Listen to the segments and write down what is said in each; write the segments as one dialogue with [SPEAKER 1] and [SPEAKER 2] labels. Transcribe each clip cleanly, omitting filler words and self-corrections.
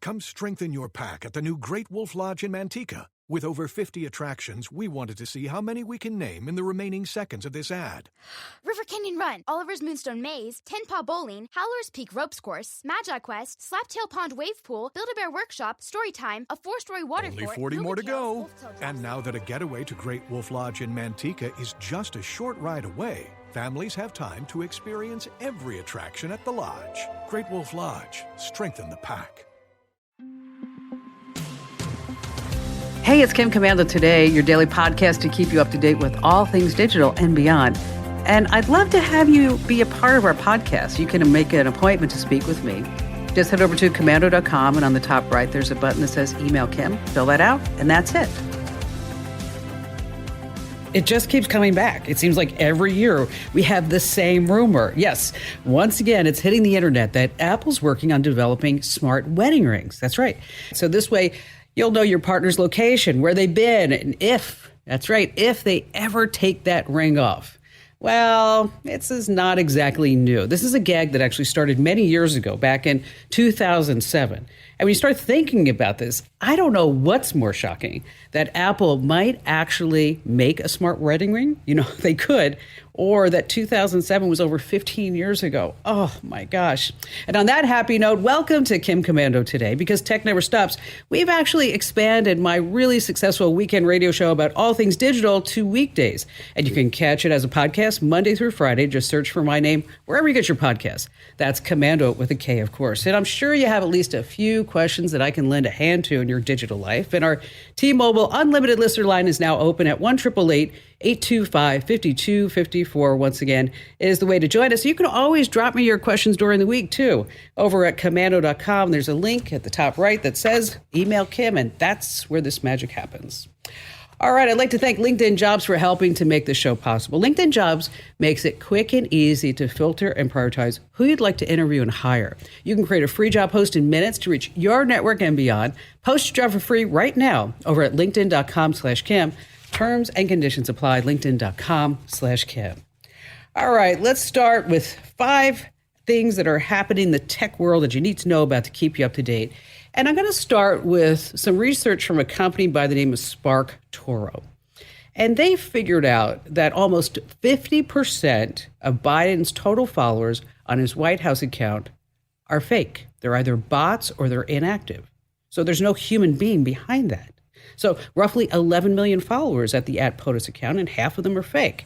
[SPEAKER 1] Come strengthen your pack at the new Great Wolf Lodge in Manteca. With over 50 attractions, we wanted to see how many we can name in the remaining seconds of this ad.
[SPEAKER 2] River Canyon Run, Oliver's Moonstone Maze, Tin Paw Bowling, Howler's Peak Ropes Course, Magi Quest, Slaptail Pond Wave Pool, Build-A-Bear Workshop, Storytime, a 4-story water
[SPEAKER 1] Only
[SPEAKER 2] fort,
[SPEAKER 1] 40 more to go.
[SPEAKER 2] Wolftail
[SPEAKER 1] And now that a getaway to Great Wolf Lodge in Manteca is just a short ride away, families have time to experience every attraction at the lodge. Great Wolf Lodge. Strengthen the pack.
[SPEAKER 3] Hey, it's Kim Komando today, your daily podcast to keep you up to date with all things digital and beyond. And I'd love to have you be a part of our podcast. You can make an appointment to speak with me. Just head over to komando.com, and on the top right, there's a button that says Email Kim. Fill that out, and that's it. It just keeps coming back. It seems like every year we have the same rumor. Yes, once again, it's hitting the internet that Apple's working on developing smart wedding rings. That's right. So this way, you'll know your partner's location, where they've been, and if they ever take that ring off. Well, this is not exactly new. This is a gag that actually started many years ago, back in 2007. And when you start thinking about this, I don't know what's more shocking, that Apple might actually make a smart wedding ring. You know, they could. Or that 2007 was over 15 years ago. Oh, my gosh. And on that happy note, welcome to Kim Komando today. Because tech never stops, we've actually expanded my really successful weekend radio show about all things digital to weekdays. And you can catch it as a podcast Monday through Friday. Just search for my name wherever you get your podcasts. That's Komando with a K, of course. And I'm sure you have at least a few questions that I can lend a hand to in your digital life. And our T-Mobile Unlimited listener line is now open at 1-888-825-5254. Once again, is the way to join us. You can always drop me your questions during the week, too. Over at komando.com, there's a link at the top right that says Email Kim, and that's where this magic happens. All right, I'd like to thank LinkedIn Jobs for helping to make this show possible. LinkedIn Jobs makes it quick and easy to filter and prioritize who you'd like to interview and hire. You can create a free job post in minutes to reach your network and beyond. Post your job for free right now over at linkedin.com/Kim. Terms and conditions apply. LinkedIn.com/Kim. All right, let's start with 5 things that are happening in the tech world that you need to know about to keep you up to date. And I'm going to start with some research from a company by the name of SparkToro. And they figured out that almost 50% of Biden's total followers on his White House account are fake. They're either bots or they're inactive. So there's no human being behind that. So roughly 11 million followers at the @POTUS account, and half of them are fake.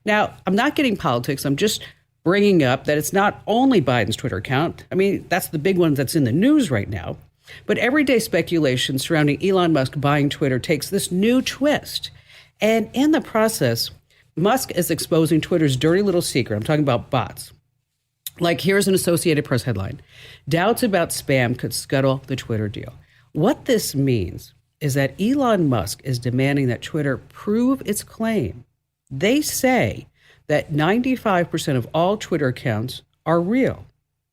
[SPEAKER 3] Now, I'm not getting politics. I'm just bringing up that it's not only Biden's Twitter account. I mean, that's the big one that's in the news right now. But everyday speculation surrounding Elon Musk buying Twitter takes this new twist. And in the process, Musk is exposing Twitter's dirty little secret. I'm talking about bots. Like, here's an Associated Press headline. Doubts about spam could scuttle the Twitter deal. What this means is that Elon Musk is demanding that Twitter prove its claim. They say that 95% of all Twitter accounts are real.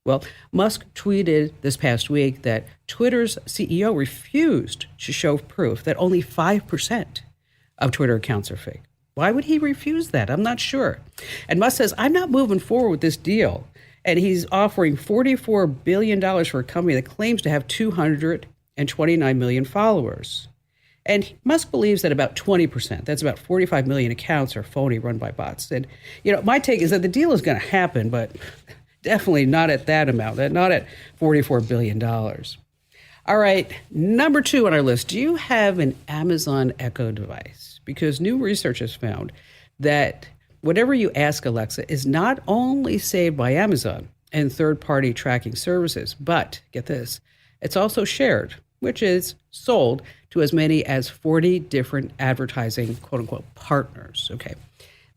[SPEAKER 3] Well, Musk tweeted this past week that Twitter's CEO refused to show proof that only 5% of Twitter accounts are fake. Why would he refuse that? I'm not sure. And Musk says, I'm not moving forward with this deal. And he's offering $44 billion for a company that claims to have 229 million followers. And Musk believes that about 20%, that's about 45 million accounts, are phony, run by bots. And, my take is that the deal is going to happen, but definitely not at that amount, not at $44 billion. All right, number 2 on our list. Do you have an Amazon Echo device? Because new research has found that whatever you ask Alexa is not only saved by Amazon and third-party tracking services, but, get this, it's also shared, which is sold to as many as 40 different advertising, quote-unquote, partners, okay?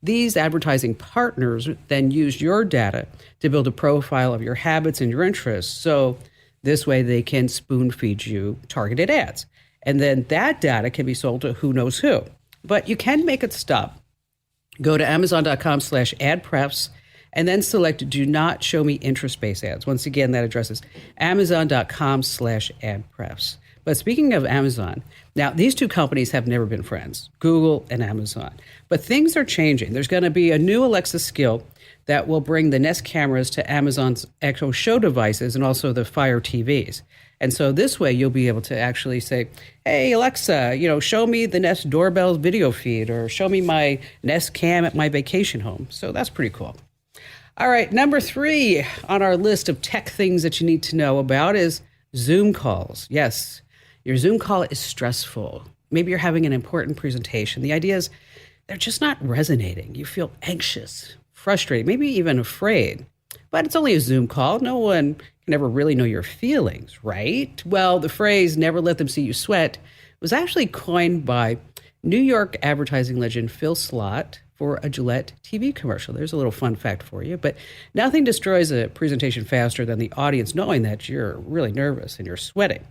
[SPEAKER 3] These advertising partners then use your data to build a profile of your habits and your interests. So this way they can spoon feed you targeted ads. And then that data can be sold to who knows who. But you can make it stop. Go to amazon.com/adprefs and then select Do Not Show Me Interest-Based Ads. Once again, that address is amazon.com/adprefs. But speaking of Amazon, now these two companies have never been friends, Google and Amazon. But things are changing. There's going to be a new Alexa skill that will bring the Nest cameras to Amazon's Echo Show devices and also the Fire TVs. And so this way you'll be able to actually say, hey, Alexa, show me the Nest doorbell video feed or show me my Nest Cam at my vacation home. So that's pretty cool. All right, number 3 on our list of tech things that you need to know about is Zoom calls. Yes, your Zoom call is stressful. Maybe you're having an important presentation. The idea is they're just not resonating. You feel anxious, frustrated, maybe even afraid. But it's only a Zoom call. No one can ever really know your feelings, right? Well, the phrase "never let them see you sweat" was actually coined by New York advertising legend Phil Slott for a Gillette TV commercial. There's a little fun fact for you. But nothing destroys a presentation faster than the audience knowing that you're really nervous and you're sweating.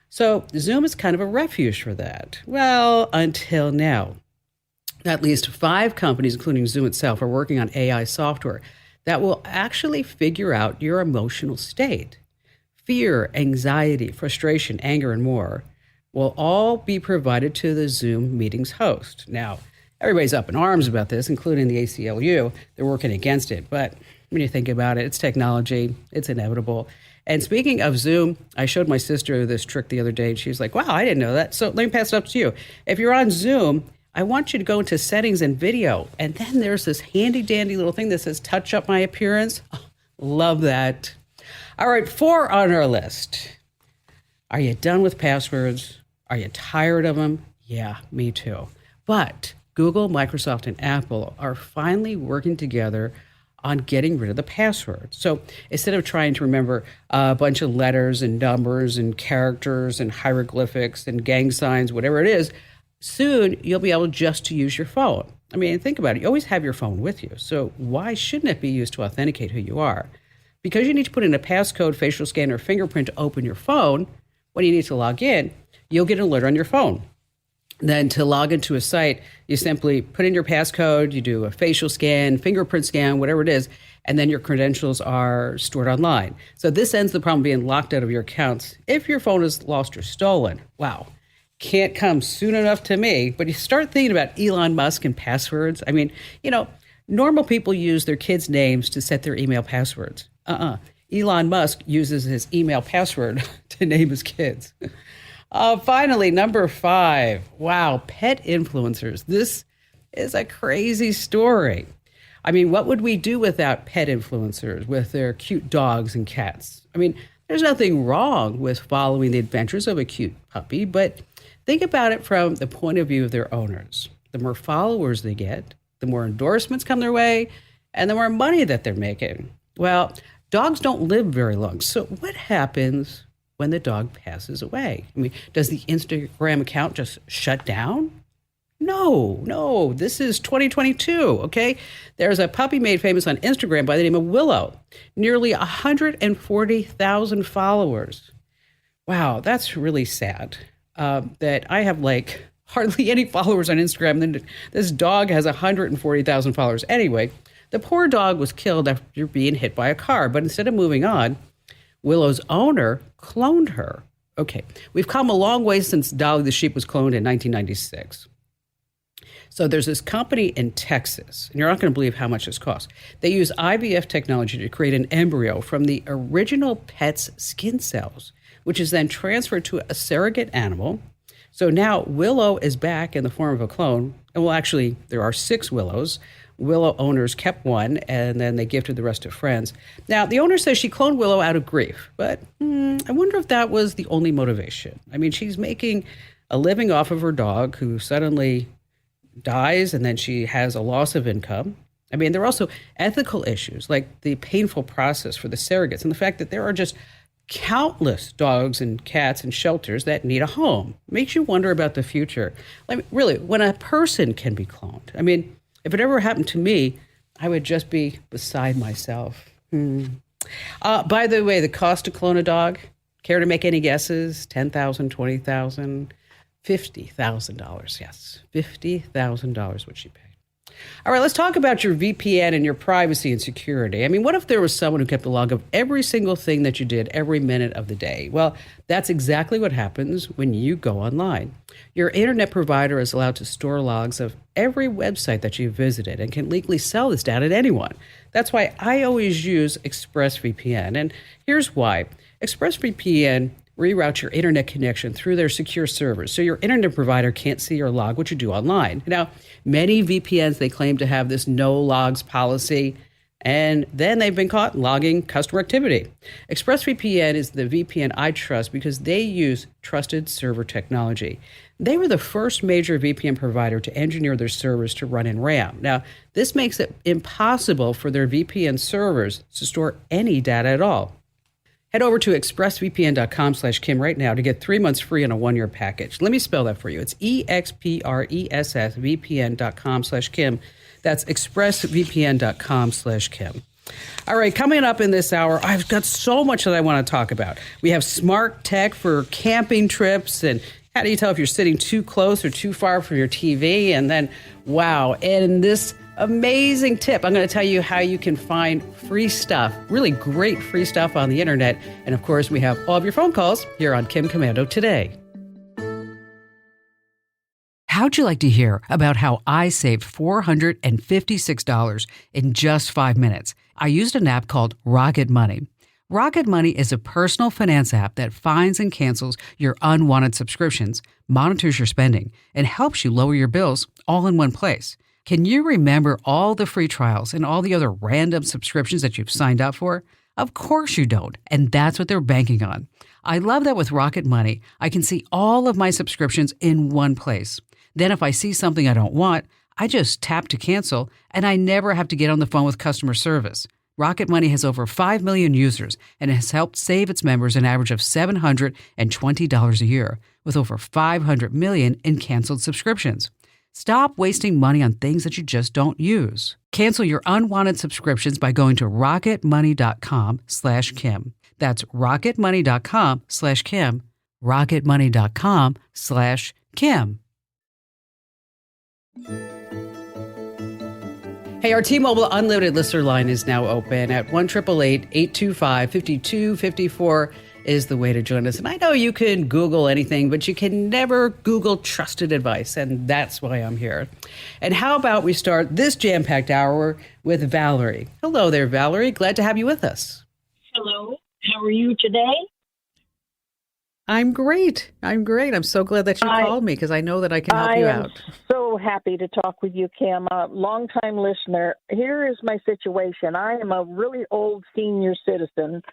[SPEAKER 3] So Zoom is kind of a refuge for that. Well, until now. At least 5 companies, including Zoom itself, are working on AI software that will actually figure out your emotional state. Fear, anxiety, frustration, anger, and more will all be provided to the Zoom meeting's host. Now, everybody's up in arms about this, including the ACLU. They're working against it. But when you think about it, it's technology. It's inevitable. And speaking of Zoom, I showed my sister this trick the other day, and she was like, wow, I didn't know that. So let me pass it up to you. If you're on Zoom, I want you to go into settings and video. And then there's this handy dandy little thing that says touch up my appearance. Oh, love that. All right, 4 on our list. Are you done with passwords? Are you tired of them? Yeah, me too. But Google, Microsoft, and Apple are finally working together on getting rid of the password. So instead of trying to remember a bunch of letters and numbers and characters and hieroglyphics and gang signs, whatever it is, soon you'll be able just to use your phone. I mean, think about it. You always have your phone with you. So why shouldn't it be used to authenticate who you are? Because you need to put in a passcode, facial scan, or fingerprint to open your phone, when you need to log in, you'll get an alert on your phone. Then to log into a site, you simply put in your passcode, you do a facial scan, fingerprint scan, whatever it is, and then your credentials are stored online. So this ends the problem being locked out of your accounts if your phone is lost or stolen. Wow. Can't come soon enough to me. But you start thinking about Elon Musk and passwords. I mean, normal people use their kids' names to set their email passwords. Elon Musk uses his email password to name his kids. Finally, number 5. Wow, pet influencers. This is a crazy story. I mean, what would we do without pet influencers with their cute dogs and cats? I mean, there's nothing wrong with following the adventures of a cute puppy, but think about it from the point of view of their owners. The more followers they get, the more endorsements come their way, and the more money that they're making. Well, dogs don't live very long. So what happens when the dog passes away? I mean, does the Instagram account just shut down? No, this is 2022, okay? There's a puppy made famous on Instagram by the name of Willow. Nearly 140,000 followers. Wow, that's really sad. That I have hardly any followers on Instagram. And then this dog has 140,000 followers. Anyway, the poor dog was killed after being hit by a car. But instead of moving on, Willow's owner cloned her. Okay, we've come a long way since Dolly the sheep was cloned in 1996. So there's this company in Texas, and you're not going to believe how much this costs. They use IVF technology to create an embryo from the original pet's skin cells, which is then transferred to a surrogate animal. So now Willow is back in the form of a clone. And well, actually, there are 6 Willows. Willow owners kept one, and then they gifted the rest to friends. Now, the owner says she cloned Willow out of grief, but I wonder if that was the only motivation. I mean, she's making a living off of her dog who suddenly dies, and then she has a loss of income. I mean, there are also ethical issues, like the painful process for the surrogates and the fact that there are just countless dogs and cats in shelters that need a home. Makes you wonder about the future. Like, really, when a person can be cloned. I mean, if it ever happened to me, I would just be beside myself. By the way, the cost to clone a dog, care to make any guesses? $10,000, $20,000, $50,000. Yes, $50,000 would she pay. All right, let's talk about your VPN and your privacy and security. I mean, what if there was someone who kept a log of every single thing that you did every minute of the day? Well, that's exactly what happens when you go online. Your internet provider is allowed to store logs of every website that you visited and can legally sell this data to anyone. That's why I always use ExpressVPN. And here's why. ExpressVPN reroute your internet connection through their secure servers so your internet provider can't see or log what you do online. Now, many VPNs, they claim to have this no logs policy, and then they've been caught logging customer activity. ExpressVPN is the VPN I trust because they use trusted server technology. They were the first major VPN provider to engineer their servers to run in RAM. Now, this makes it impossible for their VPN servers to store any data at all. Head over to expressvpn.com/Kim right now to get 3 months free on a 1-year package. Let me spell that for you. It's expressvpn.com/Kim. That's expressvpn.com/Kim. All right, coming up in this hour, I've got so much that I want to talk about. We have smart tech for camping trips, and how do you tell if you're sitting too close or too far from your TV? And then, wow, and this amazing tip, I'm going to tell you how you can find free stuff, really great free stuff on the internet. And of course, we have all of your phone calls here on Kim Komando Today. How'd you like to hear about how I saved $456 in just 5 minutes? I used an app called Rocket Money. Rocket Money is a personal finance app that finds and cancels your unwanted subscriptions, monitors your spending, and helps you lower your bills all in one place. Can you remember all the free trials and all the other random subscriptions that you've signed up for? Of course you don't, and that's what they're banking on. I love that with Rocket Money, I can see all of my subscriptions in one place. Then if I see something I don't want, I just tap to cancel, and I never have to get on the phone with customer service. Rocket Money has over 5 million users and has helped save its members an average of $720 a year, with over 500 million in canceled subscriptions. Stop wasting money on things that you just don't use. Cancel your unwanted subscriptions by going to rocketmoney.com/Kim. That's rocketmoney.com/Kim. rocketmoney.com/Kim. Hey, our T-Mobile Unlimited listener line is now open at 1-888-825-5254 is the way to join us. And I know you can Google anything, but you can never Google trusted advice, and that's why I'm here. And how about we start this jam-packed hour with Valerie. Hello there, Valerie. Glad to have you with us.
[SPEAKER 4] Hello. How are you today?
[SPEAKER 3] I'm great. I'm so glad that you called me because I know that I can help you out.
[SPEAKER 4] I am so happy to talk with you, Kim. A long-time listener. Here is my situation. I am a really old senior citizen,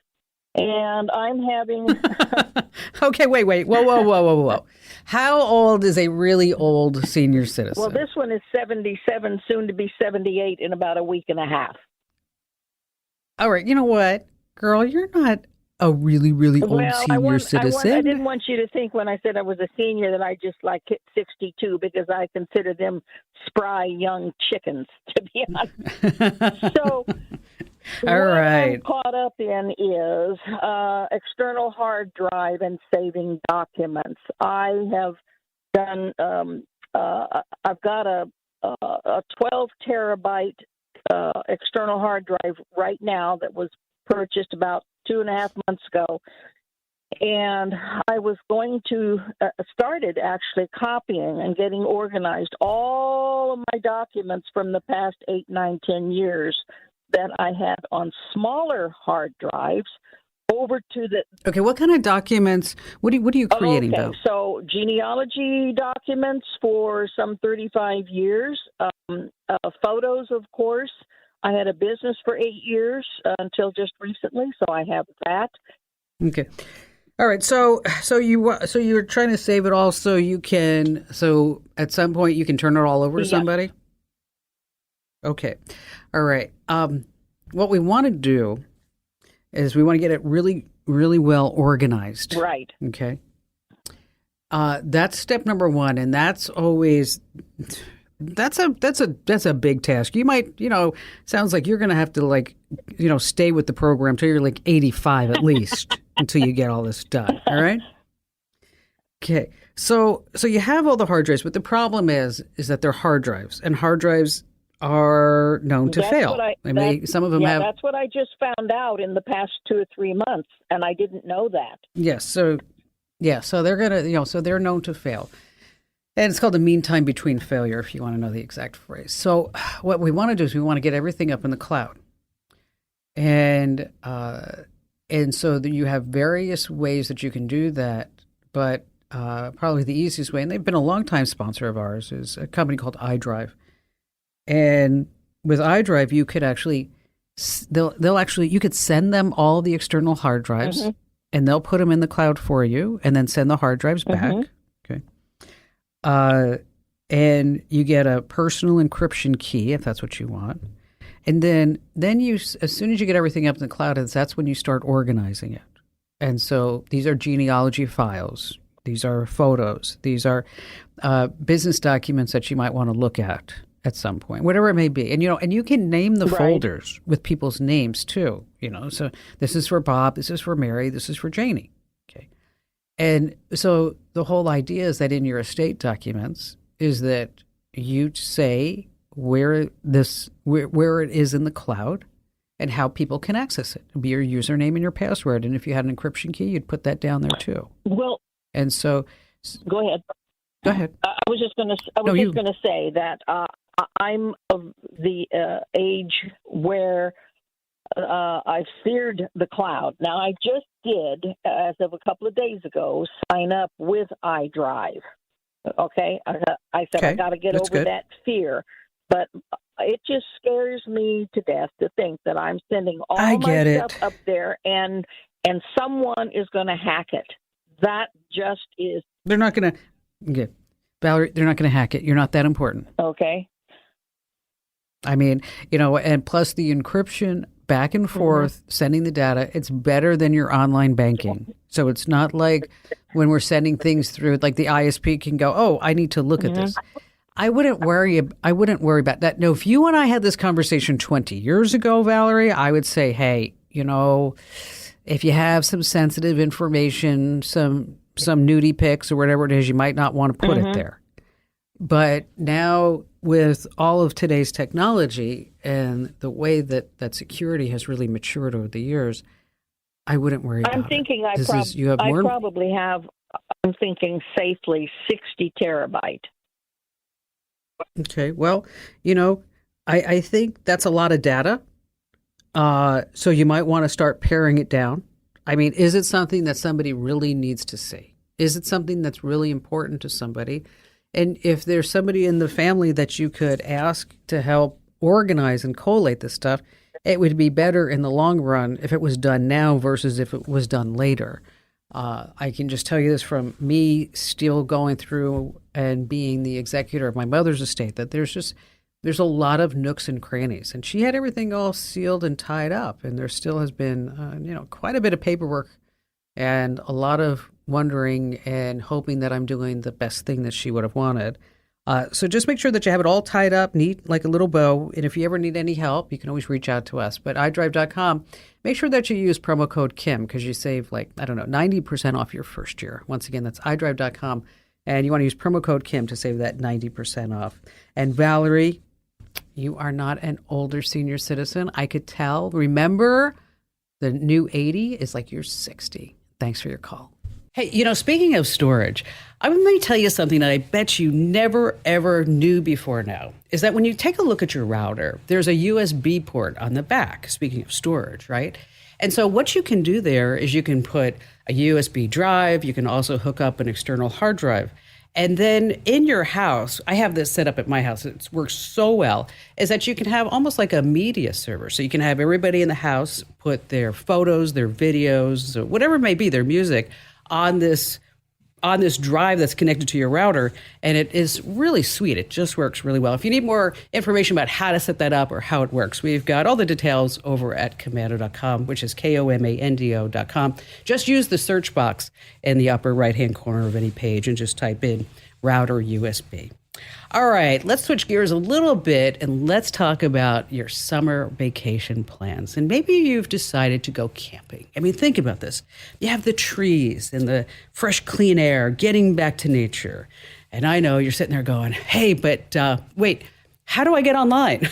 [SPEAKER 4] and I'm having...
[SPEAKER 3] Okay, wait. Whoa. How old is a really old senior citizen?
[SPEAKER 4] Well, this one is 77, soon to be 78 in about a week and a half.
[SPEAKER 3] All right, you know what? Girl, you're not a really, really old senior citizen.
[SPEAKER 4] I didn't want you to think when I said I was a senior that I just hit 62 because I consider them spry young chickens, to be honest. So
[SPEAKER 3] all right.
[SPEAKER 4] I'm caught up in is external hard drive and saving documents. I have done, I've got a 12 terabyte external hard drive right now that was purchased about 2.5 months ago, and I was going to started actually copying and getting organized all of my documents from the past 8, 9, 10 years that I had on smaller hard drives over to the...
[SPEAKER 3] Okay, what kind of documents? What are you creating, though?
[SPEAKER 4] So genealogy documents for some 35 years, photos, of course. I had a business for 8 years until just recently, so I have that.
[SPEAKER 3] Okay, all right. So you're trying to save it all so you can. So at some point you can turn it all over to somebody. Okay, all right. What we want to do is we want to get it really, really well organized.
[SPEAKER 4] Right.
[SPEAKER 3] Okay. That's step number one, and that's always. That's a big task. You might, sounds like you're going to have to stay with the program till you're 85 at least until you get all this done. All right. Okay. So you have all the hard drives, but the problem is that they're hard drives, and hard drives are known to fail. Some of them have.
[SPEAKER 4] That's what I just found out in the past 2 or 3 months, and I didn't know that.
[SPEAKER 3] Yes. So they're gonna, so they're known to fail. And it's called the mean time between failure, if you want to know the exact phrase. So what we want to do is we want to get everything up in the cloud. And And so you have various ways that you can do that, but probably the easiest way, and they've been a long-time sponsor of ours, is a company called iDrive. And with iDrive, you could actually, you could send them all the external hard drives, and they'll put them in the cloud for you, and then send the hard drives back. Okay. And you get a personal encryption key if that's what you want. And then you, as soon as you get everything up in the cloud, that's when you start organizing it. And so these are genealogy files. These are photos. These are business documents that you might want to look at some point, whatever it may be. And, and you can name the folders with people's names too, So this is for Bob. This is for Mary. This is for Janie. Okay. And so the whole idea is that in your estate documents is that you say where it is in the cloud and how people can access it. It'd be your username and your password. And if you had an encryption key, you'd put that down there too.
[SPEAKER 4] Well,
[SPEAKER 3] and so,
[SPEAKER 4] go ahead.
[SPEAKER 3] Go ahead.
[SPEAKER 4] I was just going to say that I'm of the age where I've feared the cloud. Now, I just did, as of a couple of days ago, sign up with iDrive. Okay, I said I got to get over that fear, but it just scares me to death to think that I'm sending all my stuff up there, and someone is going to hack it. That just is.
[SPEAKER 3] They're not going to, Valerie, they're not going to hack it. You're not that important.
[SPEAKER 4] Okay.
[SPEAKER 3] I mean, and plus the encryption back and forth, sending the data, it's better than your online banking. So it's not like when we're sending things through, like the ISP can go, oh, I need to look at this. I wouldn't worry about that. No, if you and I had this conversation 20 years ago, Valerie, I would say, hey, if you have some sensitive information, some nudie pics or whatever it is, you might not want to put it there. But now with all of today's technology and the way that security has really matured over the years, I wouldn't worry about it. I'm
[SPEAKER 4] thinking safely 60 terabyte.
[SPEAKER 3] Okay. Well, I think that's a lot of data. So you might want to start paring it down. I mean, is it something that somebody really needs to see? Is it something that's really important to somebody? And if there's somebody in the family that you could ask to help organize and collate this stuff, it would be better in the long run if it was done now versus if it was done later. I can just tell you this from me still going through and being the executor of my mother's estate, that there's a lot of nooks and crannies. And she had everything all sealed and tied up. And there still has been, quite a bit of paperwork and a lot of wondering and hoping that I'm doing the best thing that she would have wanted. So just make sure that you have it all tied up, neat, like a little bow. And if you ever need any help, you can always reach out to us. But iDrive.com, make sure that you use promo code Kim because you save 90% off your first year. Once again, that's iDrive.com. And you want to use promo code Kim to save that 90% off. And Valerie, you are not an older senior citizen. I could tell. Remember, the new 80 is like you're 60. Thanks for your call. Hey, speaking of storage, I'm going to tell you something that I bet you never, ever knew before now, is that when you take a look at your router, there's a USB port on the back, speaking of storage, right? And so what you can do there is you can put a USB drive. You can also hook up an external hard drive. And then in your house, I have this set up at my house. It works so well, is that you can have almost like a media server. So you can have everybody in the house put their photos, their videos, whatever it may be, their music, on this drive that's connected to your router, and it is really sweet. It just works really well. If you need more information about how to set that up or how it works, we've got all the details over at Komando.com, which is Komando.com. Just use the search box in the upper right-hand corner of any page and just type in router USB. All right, let's switch gears a little bit and let's talk about your summer vacation plans. And maybe you've decided to go camping. I mean, think about this. You have the trees and the fresh, clean air, getting back to nature. And I know you're sitting there going, hey, but wait, how do I get online?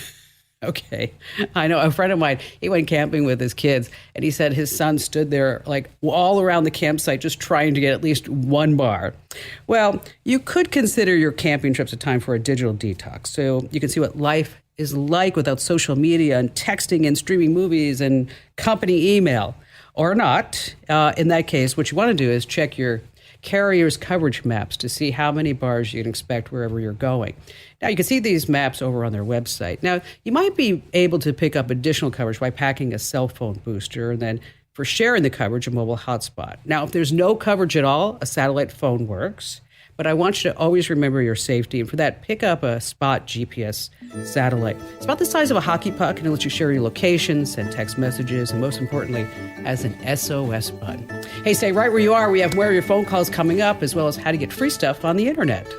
[SPEAKER 3] Okay. I know a friend of mine, he went camping with his kids and he said his son stood there like all around the campsite just trying to get at least one bar. Well, you could consider your camping trips a time for a digital detox. So you can see what life is like without social media and texting and streaming movies and company email. or not. In that case, what you want to do is check your carrier's coverage maps to see how many bars you can expect wherever you're going. Now, you can see these maps over on their website. Now, you might be able to pick up additional coverage by packing a cell phone booster, and then for sharing the coverage, a mobile hotspot. Now, if there's no coverage at all, a satellite phone works. But I want you to always remember your safety. And for that, pick up a Spot GPS satellite. It's about the size of a hockey puck, and it lets you share your location, send text messages, and most importantly, has an SOS button. Hey, stay right where you are. We have more of your phone calls coming up, as well as how to get free stuff on the internet.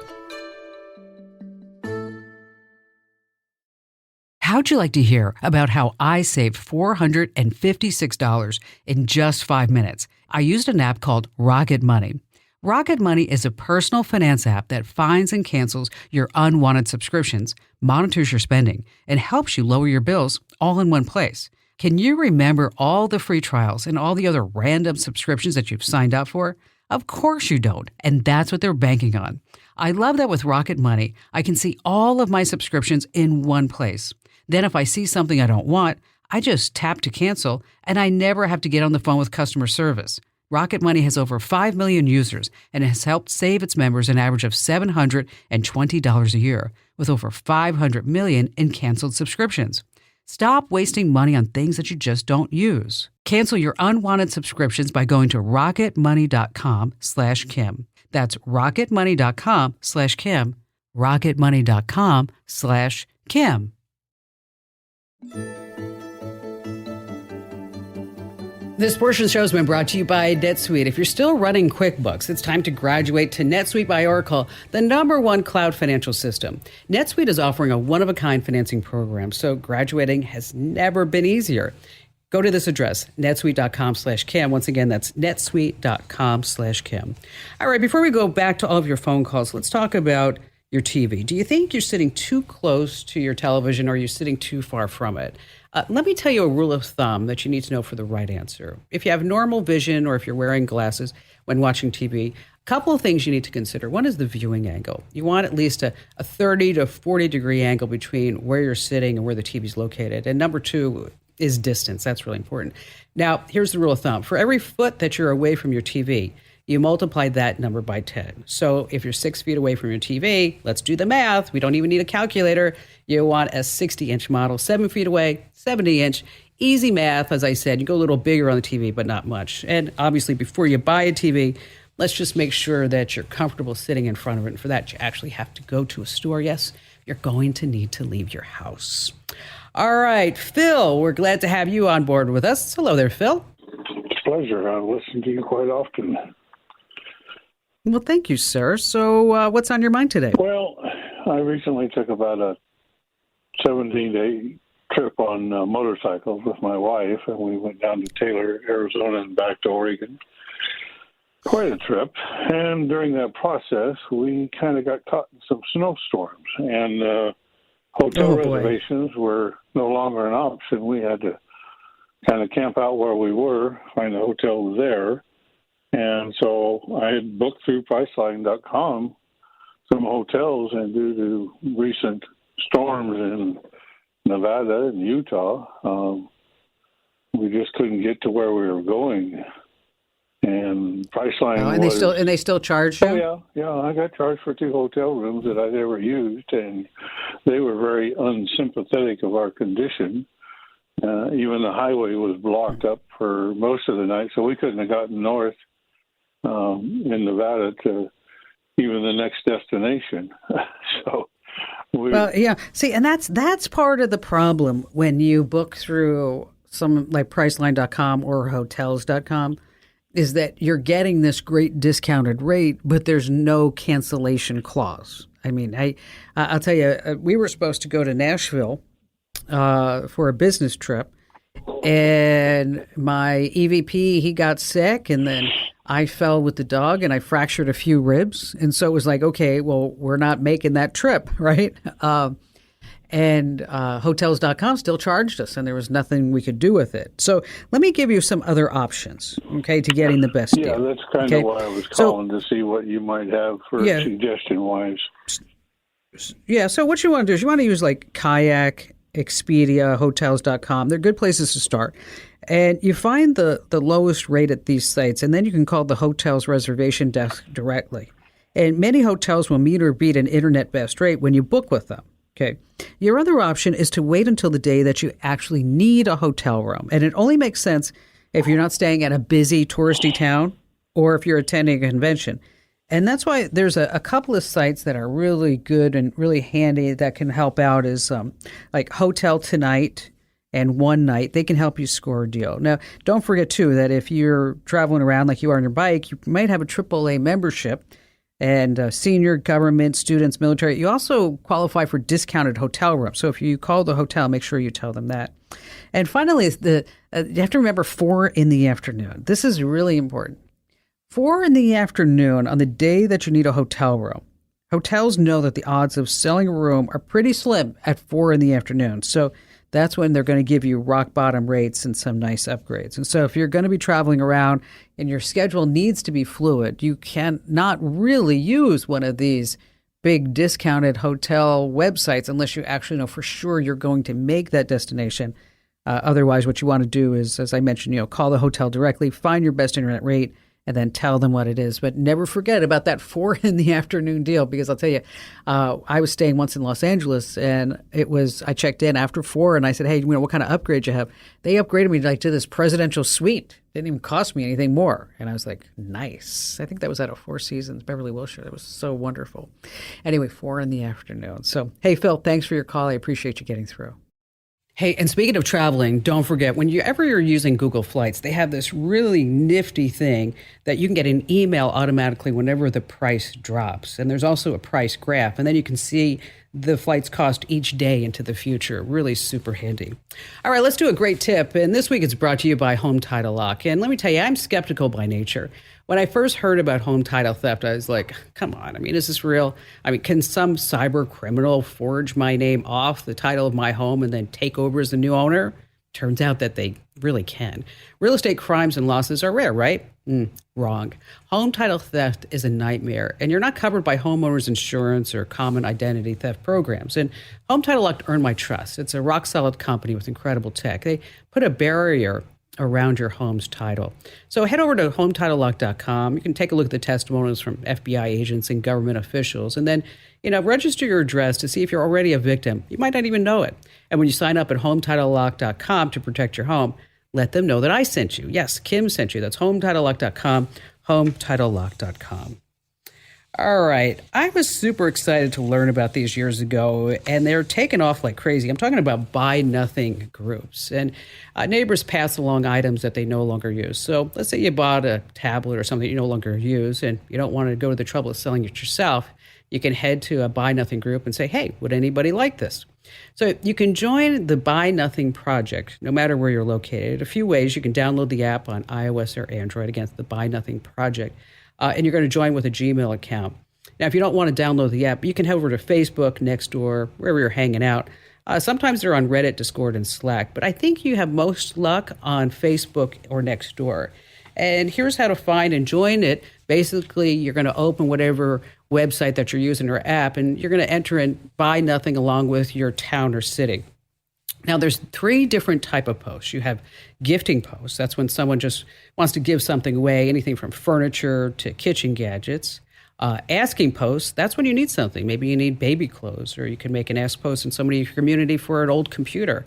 [SPEAKER 3] How'd you like to hear about how I saved $456 in just 5 minutes? I used an app called Rocket Money. Rocket Money is a personal finance app that finds and cancels your unwanted subscriptions, monitors your spending, and helps you lower your bills all in one place. Can you remember all the free trials and all the other random subscriptions that you've signed up for? Of course you don't, and that's what they're banking on. I love that with Rocket Money, I can see all of my subscriptions in one place. Then if I see something I don't want, I just tap to cancel, and I never have to get on the phone with customer service. Rocket Money has over 5 million users and has helped save its members an average of $720 a year, with over 500 million in canceled subscriptions. Stop wasting money on things that you just don't use. Cancel your unwanted subscriptions by going to rocketmoney.com/Kim. That's rocketmoney.com/Kim. rocketmoney.com/Kim. This portion of the show has been brought to you by NetSuite. If you're still running QuickBooks, it's time to graduate to NetSuite by Oracle, the #1 cloud financial system. NetSuite is offering a one-of-a-kind financing program, so graduating has never been easier. Go to this address, netsuite.com/Kim. Once again, that's netsuite.com/Kim. All right, before we go back to all of your phone calls, let's talk about your TV. Do you think you're sitting too close to your television, or are you sitting too far from it? Let me tell you a rule of thumb that you need to know for the right answer. If you have normal vision or if you're wearing glasses when watching TV, a couple of things you need to consider. One is the viewing angle. You want at least a 30 to 40 degree angle between where you're sitting and where the TV is located. And number two is distance. That's really important. Now, here's the rule of thumb. For every foot that you're away from your TV, you multiply that number by 10. So if you're 6 feet away from your TV, let's do the math. We don't even need a calculator. You want a 60-inch model, 7 feet away, 70-inch. Easy math, as I said. You go a little bigger on the TV, but not much. And obviously, before you buy a TV, let's just make sure that you're comfortable sitting in front of it. And for that, you actually have to go to a store. Yes, you're going to need to leave your house. All right, Phil, we're glad to have you on board with us. Hello there, Phil.
[SPEAKER 5] It's a pleasure. I listen to you quite often.
[SPEAKER 3] Well, thank you, sir. So what's on your mind today?
[SPEAKER 5] Well, I recently took about a 17-day trip on motorcycles with my wife, and we went down to Taylor, Arizona, and back to Oregon. Quite a trip. And during that process, we kind of got caught in some snowstorms, and hotel reservations were no longer an option. We had to kind of camp out where we were, find a hotel there. And so I had booked through Priceline.com some hotels, and due to recent storms in Nevada and Utah, we just couldn't get to where we were going. And Priceline
[SPEAKER 3] they still charge you?
[SPEAKER 5] Oh, yeah. I got charged for 2 hotel rooms that I never used, and they were very unsympathetic of our condition. Even the highway was blocked up for most of the night, so we couldn't have gotten north in Nevada to even the next destination.
[SPEAKER 3] See, and that's part of the problem when you book through some like Priceline.com or Hotels.com, is that you're getting this great discounted rate, but there's no cancellation clause. I mean, I'll tell you, we were supposed to go to Nashville for a business trip, and my EVP, he got sick, and then I fell with the dog and I fractured a few ribs. And so it was like, okay, well, we're not making that trip, right? And Hotels.com still charged us, and there was nothing we could do with it. So let me give you some other options, okay, to getting the best deal.
[SPEAKER 5] Yeah, that's kind of why I was calling to see what you might have for suggestion-wise.
[SPEAKER 3] Yeah, so what you want to do is you want to use like Kayak Expedia, Hotels.com. They're good places to start. And you find the lowest rate at these sites, and then you can call the hotel's reservation desk directly. And many hotels will meet or beat an internet best rate when you book with them. Okay. Your other option is to wait until the day that you actually need a hotel room. And it only makes sense if you're not staying at a busy touristy town or if you're attending a convention. And that's why there's a couple of sites that are really good and really handy that can help out is like Hotel Tonight and One Night. They can help you score a deal. Now, don't forget, too, that if you're traveling around like you are on your bike, you might have a AAA membership and senior, government, students, military. You also qualify for discounted hotel rooms. So if you call the hotel, make sure you tell them that. And finally, you have to remember 4 in the afternoon. This is really important. 4 in the afternoon on the day that you need a hotel room. Hotels know that the odds of selling a room are pretty slim at 4 in the afternoon. So that's when they're going to give you rock bottom rates and some nice upgrades. And so if you're going to be traveling around and your schedule needs to be fluid, you cannot really use one of these big discounted hotel websites unless you actually know for sure you're going to make that destination. Otherwise, what you want to do is, as I mentioned, call the hotel directly, find your best internet rate, and then tell them what it is. But never forget about that 4 in the afternoon deal, because I'll tell you, I was staying once in Los Angeles, and I checked in after 4, and I said, hey, what kind of upgrade you have? They upgraded me to this presidential suite. Didn't even cost me anything more. And I was like, nice. I think that was at a Four Seasons, Beverly Wilshire. It was so wonderful. Anyway, 4 in the afternoon. So, hey, Phil, thanks for your call. I appreciate you getting through. Hey, and speaking of traveling, don't forget, whenever you're using Google Flights, they have this really nifty thing that you can get an email automatically whenever the price drops. And there's also a price graph, and then you can see the flight's cost each day into the future. Really super handy. All right, let's do a great tip. And this week it's brought to you by Home Title Lock. And let me tell you, I'm skeptical by nature. When I first heard about home title theft, I was like, come on. Is this real? Can some cyber criminal forge my name off the title of my home and then take over as the new owner? Turns out that they really can. Real estate crimes and losses are rare, right? Wrong. Home title theft is a nightmare, and you're not covered by homeowners insurance or common identity theft programs. And Home Title Lock earned my trust. It's a rock-solid company with incredible tech. They put a barrier around your home's title. So head over to HometitleLock.com. You can take a look at the testimonials from FBI agents and government officials, and then register your address to see if you're already a victim. You might not even know it. And when you sign up at HometitleLock.com to protect your home, let them know that I sent you. Yes, Kim sent you. That's HometitleLock.com, HometitleLock.com. All right. I was super excited to learn about these years ago, and they're taking off like crazy. I'm talking about buy nothing groups. And neighbors pass along items that they no longer use. So let's say you bought a tablet or something you no longer use, and you don't want to go to the trouble of selling it yourself. You can head to a Buy Nothing group and say, hey, would anybody like this? So you can join the Buy Nothing Project, no matter where you're located. A few ways. You can download the app on iOS or Android, against the Buy Nothing Project. And you're going to join with a Gmail account. Now, if you don't want to download the app, you can head over to Facebook, Nextdoor, wherever you're hanging out. Sometimes they're on Reddit, Discord, and Slack, but I think you have most luck on Facebook or Nextdoor. And here's how to find and join it. Basically, you're going to open whatever website that you're using or app, and you're going to enter in Buy Nothing along with your town or city. Now, there's 3 different type of posts. You have gifting posts. That's when someone just wants to give something away, anything from furniture to kitchen gadgets. Asking posts, that's when you need something. Maybe you need baby clothes, or you can make an ask post in somebody in your community for an old computer.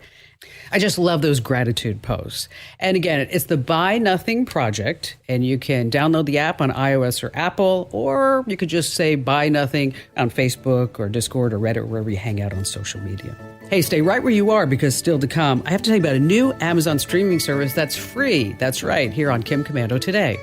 [SPEAKER 3] I just love those gratitude posts. And again, it's the Buy Nothing Project, and you can download the app on iOS or Apple, or you could just say Buy Nothing on Facebook or Discord or Reddit, or wherever you hang out on social media. Hey, stay right where you are, because still to come, I have to tell you about a new Amazon streaming service that's free. That's right, here on Kim Komando Today.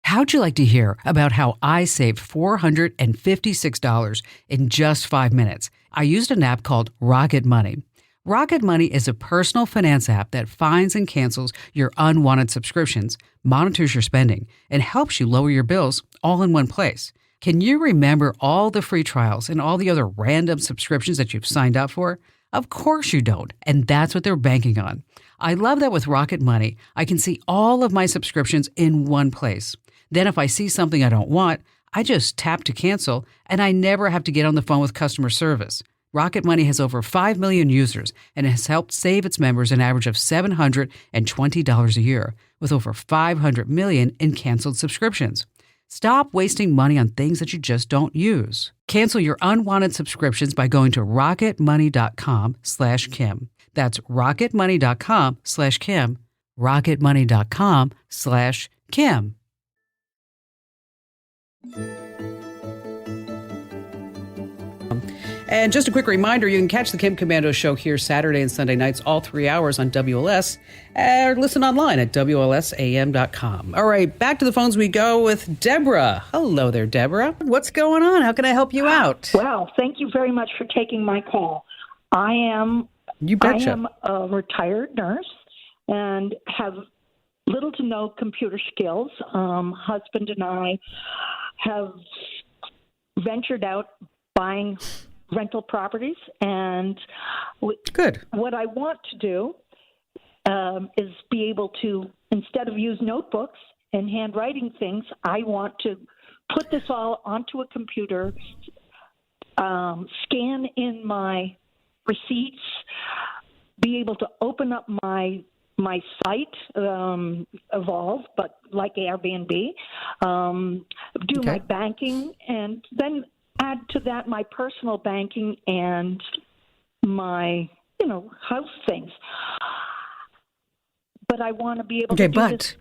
[SPEAKER 3] How'd you like to hear about how I saved $456 in just 5 minutes? I used an app called Rocket Money. Rocket Money is a personal finance app that finds and cancels your unwanted subscriptions, monitors your spending, and helps you lower your bills all in one place. Can you remember all the free trials and all the other random subscriptions that you've signed up for? Of course you don't, and that's what they're banking on. I love that with Rocket Money, I can see all of my subscriptions in one place. Then if I see something I don't want, I just tap to cancel, and I never have to get on the phone with customer service. Rocket Money has over 5 million users and has helped save its members an average of $720 a year, with over 500 million in canceled subscriptions. Stop wasting money on things that you just don't use. Cancel your unwanted subscriptions by going to rocketmoney.com/Kim. That's rocketmoney.com/Kim. rocketmoney.com/Kim. And just a quick reminder, you can catch the Kim Komando Show here Saturday and Sunday nights, all 3 hours on WLS, or listen online at WLSAM.com. All right, back to the phones we go with Deborah. Hello there, Deborah. What's going on? How can I help you out?
[SPEAKER 6] Well, thank you very much for taking my call.
[SPEAKER 3] You betcha.
[SPEAKER 6] I am a retired nurse and have little to no computer skills. Husband and I have ventured out buying rental properties, and
[SPEAKER 3] Good.
[SPEAKER 6] what I want to do is be able to, instead of use notebooks and handwriting things, I want to put this all onto a computer, scan in my receipts, be able to open up my site, Evolve, but like Airbnb, do my banking, and then add to that my personal banking and my, house things. But I want to be able to do this.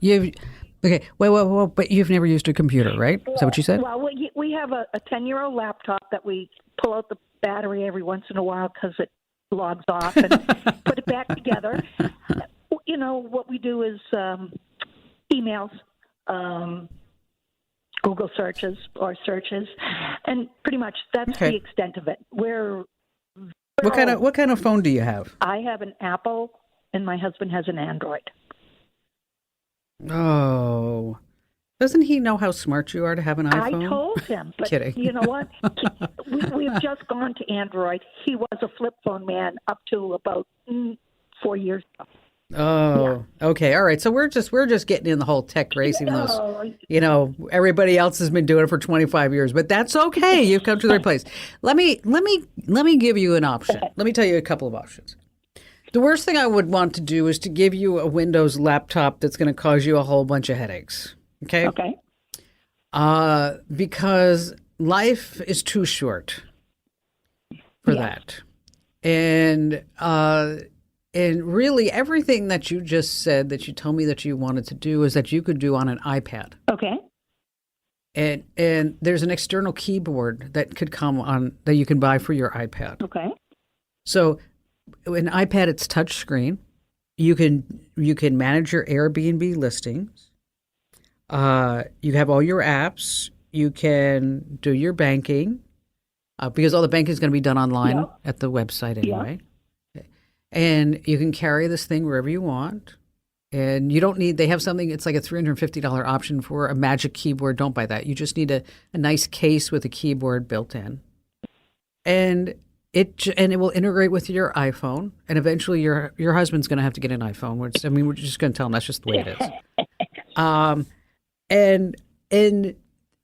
[SPEAKER 3] But you've never used a computer, right? Is that what you said?
[SPEAKER 6] Well, we have a 10-year-old laptop that we pull out the battery every once in a while because it logs off and put it back together. What we do is emails, Google searches, and pretty much that's the extent of it. What
[SPEAKER 3] kind of phone do you have?
[SPEAKER 6] I have an Apple, and my husband has an Android.
[SPEAKER 3] Oh, doesn't he know how smart you are to have an iPhone?
[SPEAKER 6] I told him, but
[SPEAKER 3] Kidding.
[SPEAKER 6] You know what? We've just gone to Android. He was a flip phone man up to about 4 years ago.
[SPEAKER 3] Oh, okay. All right. So we're just getting in the whole tech racing. Everybody else has been doing it for 25 years, but that's okay. You've come to the right place. Let me give you an option. Let me tell you a couple of options. The worst thing I would want to do is to give you a Windows laptop that's going to cause you a whole bunch of headaches. Okay.
[SPEAKER 6] Okay.
[SPEAKER 3] Because life is too short for that. And really everything that you just said that you told me that you wanted to do is that you could do on an iPad.
[SPEAKER 6] Okay.
[SPEAKER 3] And there's an external keyboard that could come on that you can buy for your iPad.
[SPEAKER 6] Okay.
[SPEAKER 3] So an iPad, it's touch screen. You can manage your Airbnb listings. You have all your apps. You can do your banking because all the banking is going to be done online at the website anyway. Yeah. And you can carry this thing wherever you want. And you don't need, they have something, it's like a $350 option for a Magic Keyboard. Don't buy that. You just need a nice case with a keyboard built in. And it will integrate with your iPhone. And eventually your husband's going to have to get an iPhone. We're just going to tell him that's just the way it is.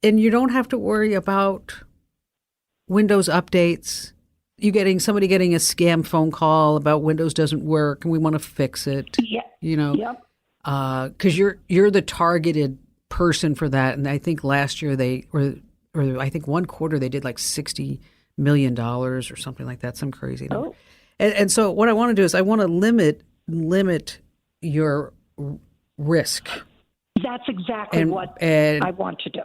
[SPEAKER 3] And you don't have to worry about Windows updates. Somebody getting a scam phone call about Windows doesn't work and we want to fix it.
[SPEAKER 6] Yeah.
[SPEAKER 3] Because you're the targeted person for that. And I think last year I think one quarter they did like $60 million or something like that, some crazy number. Oh. And so what I want to do is I want to limit your risk.
[SPEAKER 6] That's exactly what I want to do.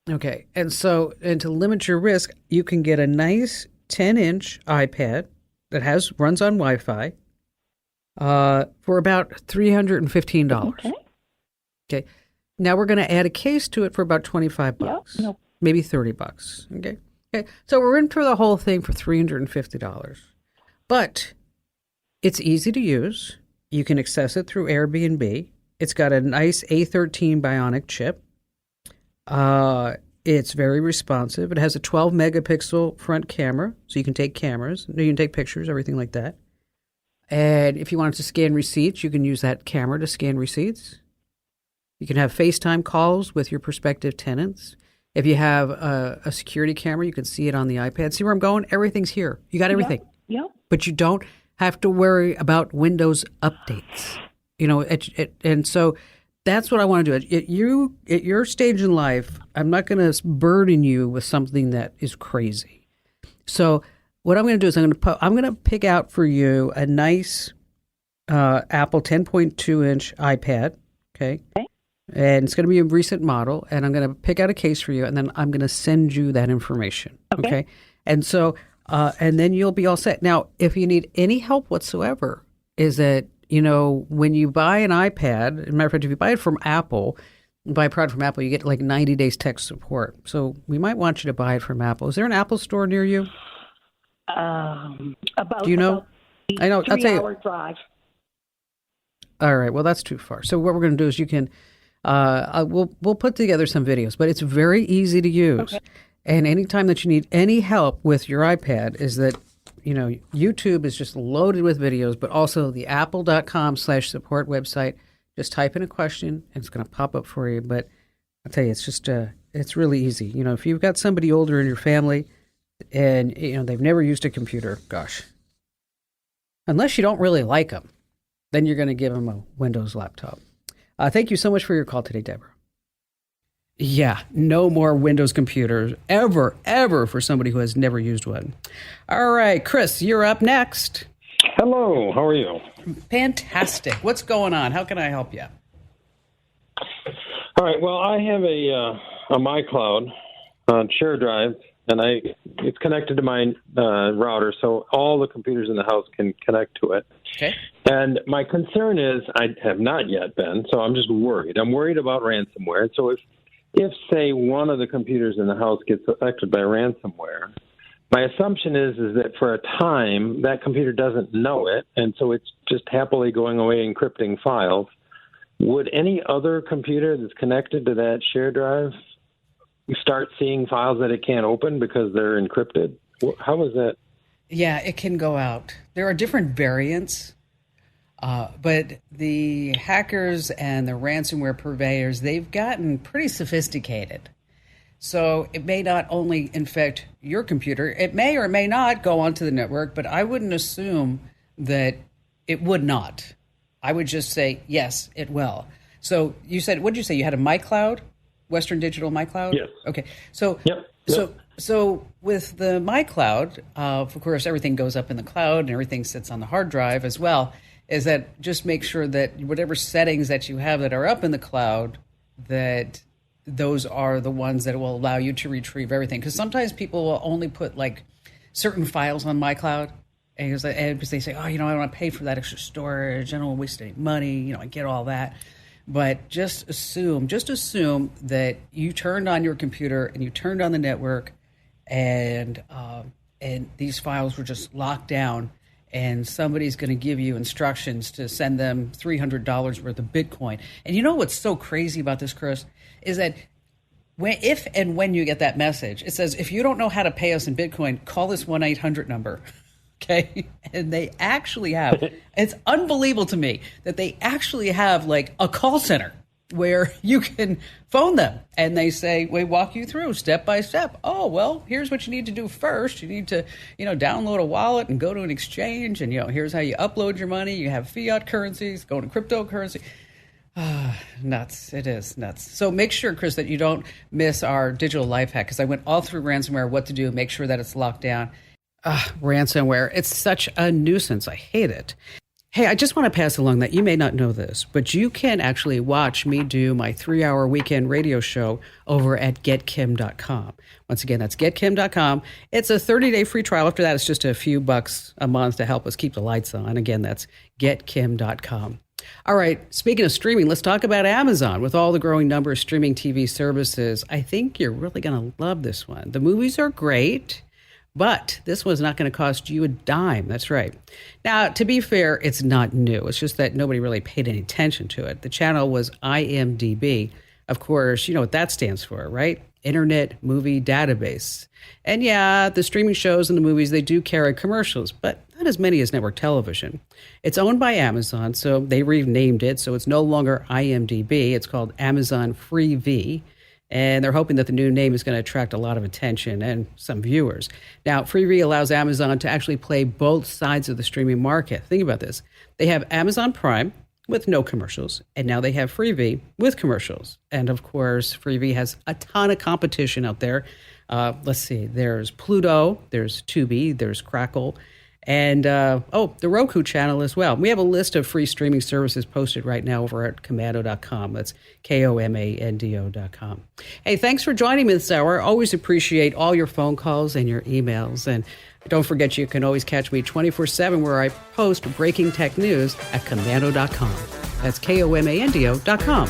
[SPEAKER 3] Okay. And to limit your risk, you can get a nice 10-inch iPad that runs on Wi-Fi for about $315. Okay. Now we're going to add a case to it for about $25. Maybe $30. Okay. So we're in for the whole thing for $350. But it's easy to use. You can access it through Airbnb. It's got a nice A13 Bionic chip. It's very responsive. It has a 12 megapixel front camera, so you can take cameras. You can take pictures, everything like that. And if you wanted to scan receipts, you can use that camera to scan receipts. You can have FaceTime calls with your prospective tenants. If you have a security camera, you can see it on the iPad. See where I'm going? Everything's here. You got everything.
[SPEAKER 6] Yep.
[SPEAKER 3] But you don't have to worry about Windows updates. And so that's what I want to do. At your stage in life, I'm not going to burden you with something that is crazy. So what I'm going to do is I'm going to pick out for you a nice Apple 10.2-inch iPad, okay? And it's going to be a recent model, and I'm going to pick out a case for you, and then I'm going to send you that information, okay? And so, and then you'll be all set. Now, if you need any help whatsoever, is that, when you buy an iPad, as a matter of fact, if you buy it from Apple, buy a product from Apple, you get like 90 days tech support. So we might want you to buy it from Apple. Is there an Apple store near you?
[SPEAKER 6] About,
[SPEAKER 3] do you know? I know. I'll tell you.
[SPEAKER 6] 3-hour drive.
[SPEAKER 3] All right. Well, that's too far. So what we're going to do is you can, we'll put together some videos, but it's very easy to use. Okay. And anytime that you need any help with your iPad is that, YouTube is just loaded with videos, but also the apple.com/support website. Just type in a question and it's going to pop up for you. But I'll tell you, it's just, it's really easy. If you've got somebody older in your family and, they've never used a computer, gosh, unless you don't really like them, then you're going to give them a Windows laptop. Thank you so much for your call today, Deborah. Yeah, no more Windows computers ever for somebody who has never used one. All right, Chris, you're up next.
[SPEAKER 7] Hello, how are you?
[SPEAKER 3] Fantastic. What's going on? How can I help you?
[SPEAKER 7] All right, well, I have a MyCloud share drive, and it's connected to my router, so all the computers in the house can connect to it.
[SPEAKER 3] Okay.
[SPEAKER 7] And my concern is I have not yet been, so I'm just worried. I'm worried about ransomware. So if say, one of the computers in the house gets affected by ransomware, my assumption is that for a time that computer doesn't know it, and so it's just happily going away encrypting files. Would any other computer that's connected to that share drive start seeing files that it can't open because they're encrypted? How is that?
[SPEAKER 3] Yeah, it can go out. There are different variants, but the hackers and the ransomware purveyors, they've gotten pretty sophisticated. So it may not only infect your computer, it may or may not go onto the network, but I wouldn't assume that it would not. I would just say, yes, it will. So you said, what did you say? You had a MyCloud, Western Digital MyCloud?
[SPEAKER 7] Yes.
[SPEAKER 3] Okay. So,
[SPEAKER 7] Yep.
[SPEAKER 3] So with the MyCloud, of course, everything goes up in the cloud and everything sits on the hard drive as well, is that just make sure that whatever settings that you have that are up in the cloud, that those are the ones that will allow you to retrieve everything. Because sometimes people will only put like certain files on MyCloud, and because they say, I don't want to pay for that extra storage, I don't want to waste any money, I get all that. But just assume that you turned on your computer and you turned on the network, and these files were just locked down, and somebody's going to give you instructions to send them $300 worth of Bitcoin. And you know what's so crazy about this, Chris, is that if and when you get that message, it says, if you don't know how to pay us in Bitcoin, call this 1-800 number. Okay. And they actually have, it's unbelievable to me that they actually have like a call center where you can phone them and they say, we walk you through step by step. Oh, well, here's what you need to do first. You need to, download a wallet and go to an exchange. And, here's how you upload your money. You have fiat currencies, go to cryptocurrency. Nuts. It is nuts. So make sure, Chris, that you don't miss our digital life hack, because I went all through ransomware, what to do, make sure that it's locked down. Ransomware. It's such a nuisance. I hate it. Hey, I just want to pass along that you may not know this, but you can actually watch me do my 3-hour weekend radio show over at getkim.com. Once again, that's getkim.com. It's a 30-day free trial. After that, it's just a few bucks a month to help us keep the lights on. Again, that's getkim.com. All right, speaking of streaming, let's talk about Amazon. With all the growing number of streaming TV services, I think you're really going to love this one. The movies are great, but this one's not going to cost you a dime. That's right. Now, to be fair, it's not new. It's just that nobody really paid any attention to it. The channel was IMDb. Of course, you know what that stands for, right? Internet Movie Database. And yeah, the streaming shows and the movies, they do carry commercials, but not as many as network television. It's owned by Amazon, so they renamed it, so it's no longer IMDb. It's called Amazon Freevee. And they're hoping that the new name is going to attract a lot of attention and some viewers. Now, Freevee allows Amazon to actually play both sides of the streaming market. Think about this. They have Amazon Prime with no commercials, and now they have Freevee with commercials. And of course, Freevee has a ton of competition out there. Let's see, there's Pluto, there's Tubi, there's Crackle, and the Roku channel as well. We have a list of free streaming services posted right now over at Komando.com. That's Komando.com. Hey, thanks for joining me this hour. Always appreciate all your phone calls and your emails. And don't forget, you can always catch me 24/7 where I post breaking tech news at Komando.com. That's Komando.com.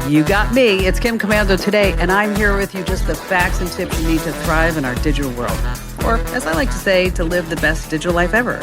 [SPEAKER 3] You got me. It's Kim Komando today, and I'm here with you just the facts and tips you need to thrive in our digital world. Or, as I like to say, to live the best digital life ever.